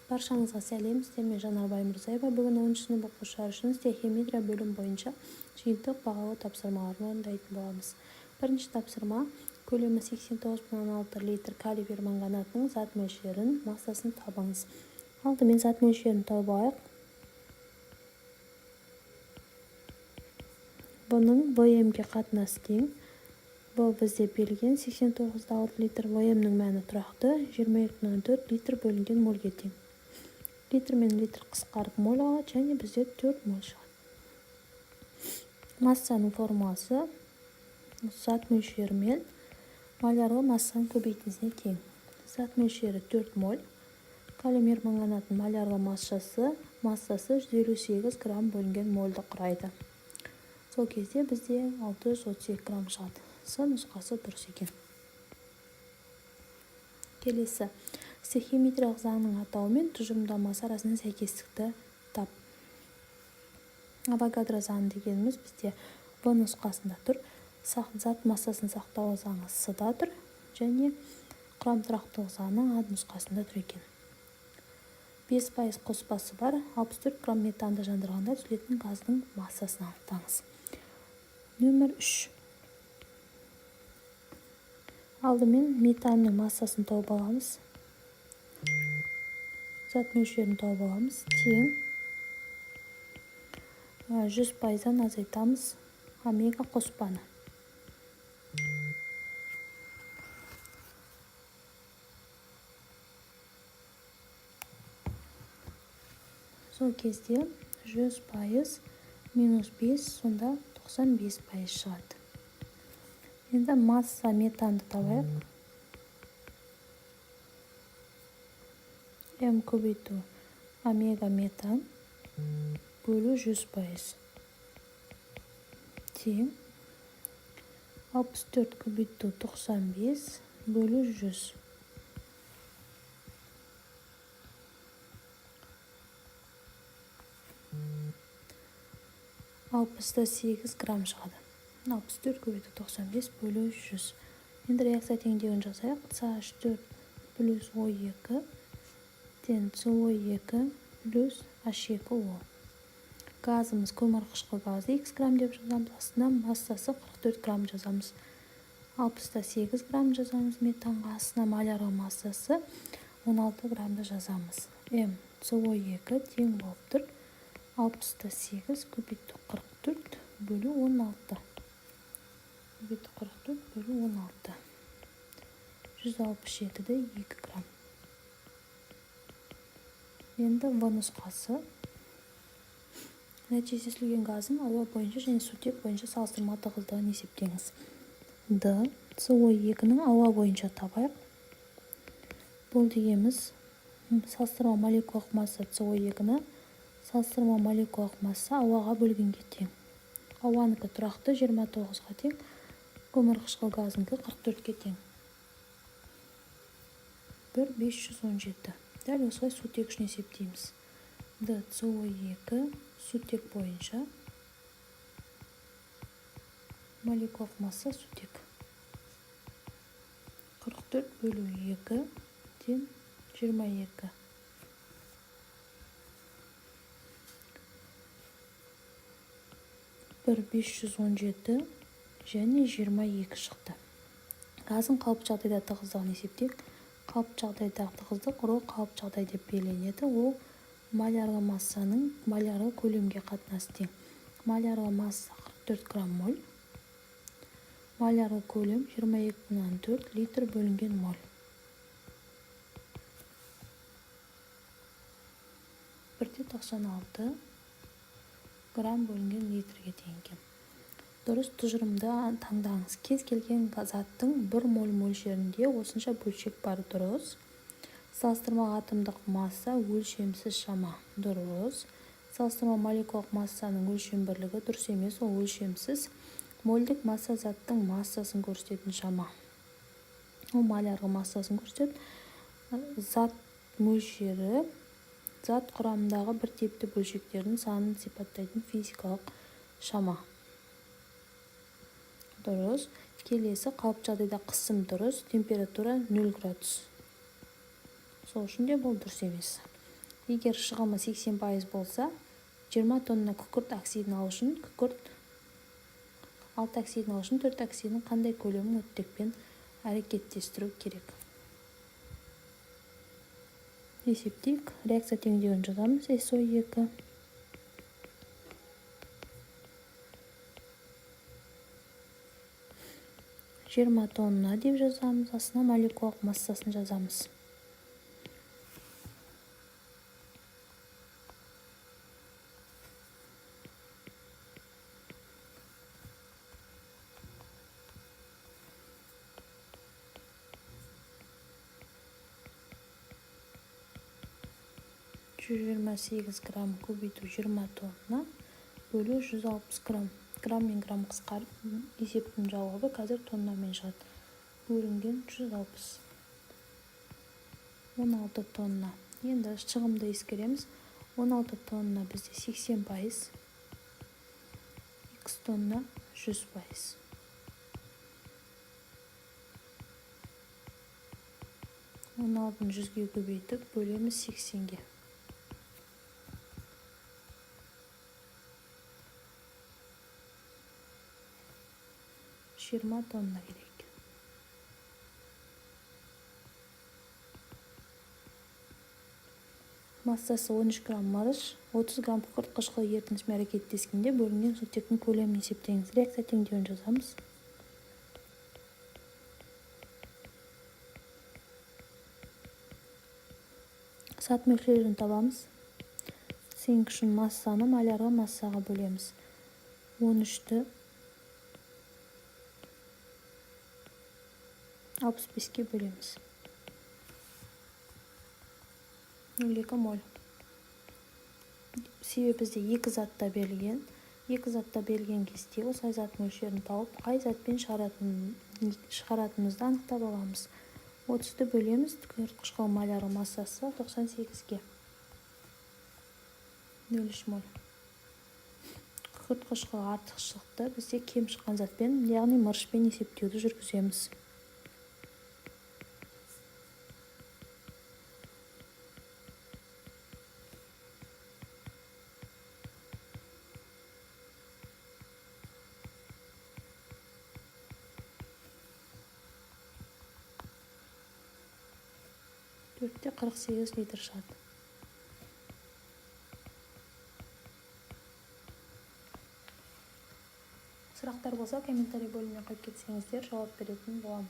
Баршаңызға сәлем, сіздермен Жанарбай Мырзаева. Бүгін 10 сынып оқушылары үшін стихияметрия бөлім бойынша жиынтық бағалы тапсырмаларын орындайтын боламыз. Бірінші тапсырма: көлемі 89,6 литр калий перманганатының зат мөлшерін, массасын табыңыз. Алдымен зат мөлшерін тауып алайық. Бұның ВМ-ге қатынасы тең. Бұл бізде берілген 89,6 литр. ВМ-нің мәні тұрақты, 22,4 литр бөлінген мольге тең. Литр мен литр қысқарып моль алады, және бізде 4 моль шығады. Массаның формуласы зат мөлшері мен молярлы массаның көбейтіндісіне тең. Зат мөлшері 4 моль. Калий перманганатының молярлы массасы 158 грамм бөлінген мольді құрайды. Сол кезде бізде 632 грамм шығады. С нұсқасы дұрыс екен. Келесі: стихияметриялық заңның атауы мен тұжырымдамасы арасында сәйкестікті тап. Авогадро заңы дегеніміз бізде В нұсқасында тұр. Зат массасын сақтау заңы С-да тұр, және құрам тұрақтылық заңының А нұсқасында тұр екен. 5% қоспасы бар 64 грамм метанды жандырғанда түзілетін газдың массасын анықтаңыз. Нөмір 3. Алдымен метанның массасын тауып аламыз. Зат мөлшерін тауып аламыз. Тең 100%-дан азайтамыз омега қоспаны. Сол кезде 100% минус 5, сонда 95% шығады. Енді масса метанды табайық. М көбейту омега метан бөлу 100% тең 64 көбейту 95 бөлу 100. Алпыста 8 грамм шығады. 64 көбейту 95 бөлу 100. Енді реакция теңдеуін жасайық. CH4 плюс O2 тен CO2 плюс H2O. Газымыз көмірқышқыл газы X грамм деп жазамыз. Астына массасы 44 грамм жазамыз. 60-та 8 грамм жазамыз метанға. Астына молярлы массасы 16 граммды жазамыз. М CO2 тең болып тұр. 60-та 8 көбейту 44 бөлу 16. Көбейту 44 бөлу 16. 167-де 2 грамм. Енді В нұсқасы. Нәтижеленген газдың ауа бойынша және сутек бойынша салыстырмалы тығыздығын есептеңіз. Д. CO2-нің ауа бойынша табайық. Бұл дегеніміз салыстырмалы молекулалық масса CO2-ні салыстырмалы молекулалық масса ауаға бөлгенге тең. Ауаныкі тұрақты 29-ға тең, көмірқышқыл газынікі 44-ке тең. 1,517. Дәл осылай сутек үшін есептейміз. Д. CO2 сутек бойынша молекулалық масса сутек 44 бөлу 2 тен 22. 1,517 және 22 шықты. Газың қалыпты жағдайда тығыздығын есептейік. Қалыпты жағдайдағы тығыздық ρ қалыпты жағдай деп белгіленеді. Ол молярлы массаның молярлы көлемге қатынасы тең. Молярлы масса 44 грамм моль. Молярлы көлем 22,4 литр бөлінген моль. 1,96 грамм бөлінген литрге тең екен. Дұрыс тұжырымды таңдаңыз. Кез келген заттың 1 моль мөлшерінде осынша бөлшек бар. Дұрыс. Салыстырмалы атомдық масса өлшемсіз шама. Дұрыс. Салыстырмалы молекулалық массаның өлшем бірлігі дұрыс емес, ол өлшемсіз. Мольдік масса заттың массасын көрсететін шама. Ол молярлы массасын көрсетеді. Зат мөлшері зат құрамындағы бір типті бөлшектердің санын сипаттайтын физикалық шама. Дұрыс. Келесі қалыпты жағдайда қысым дұрыс, температура 0 градус. Сол үшін де бұл дұрыс емес. егер шығымы 80% болса, 20 тонна күкірт оксидін алу үшін 6 оксидін алу үшін 4 оксидін қандай көлемін оттекпен әрекеттестіру керек? Есептейік. Реакция теңдеуін жазамыз. SO2 20 тонна деп жазамыз. Астына молекулалық массасын жазамыз. грамм көбейту 20 тонна бөлу 160 грамм. Грамм мен грамм қысқарып, есептің жауабы қазір тоннамен шығады. Бөлінген 160. 16 тонна. Енді шығымды ескереміз. 16 тонна бізде 80%. X тонна 100%. 16-ны 100-ге көбейтіп, бөлеміз 80-ге. 20 тонна керек. Массасы 13 грамм мырыш, 30 грамм күкірт қышқылы ерітіндісімен әрекеттескенде бөлінген сутектің көлемін есептеңіз. Реакция теңдеуін жазамыз. Сат мөлшерін табамыз. Цинк үшін массаны малярға массаға бөлеміз. 13-ті 65-ке бөлеміз. 0,2 моль. Себебі бізде екі затта берілген. Екі затта берілген кезде осы зат мөлшерін тауып, қай затпен шығаратынымызды анықтап аламыз. 30-ті бөлеміз, күкірт қышқылы малярға массасы 98-ге. 0,3 моль. Күкірт қышқылы артықшылықты бізде кем шыққан затпен, яғни мырышпен есептеуді жүргіземіз. Төртте 48 литр шығады. Сұрақтар болса, комментарий бөліміне қойып кетсеңіздер, жауап беретін боламын.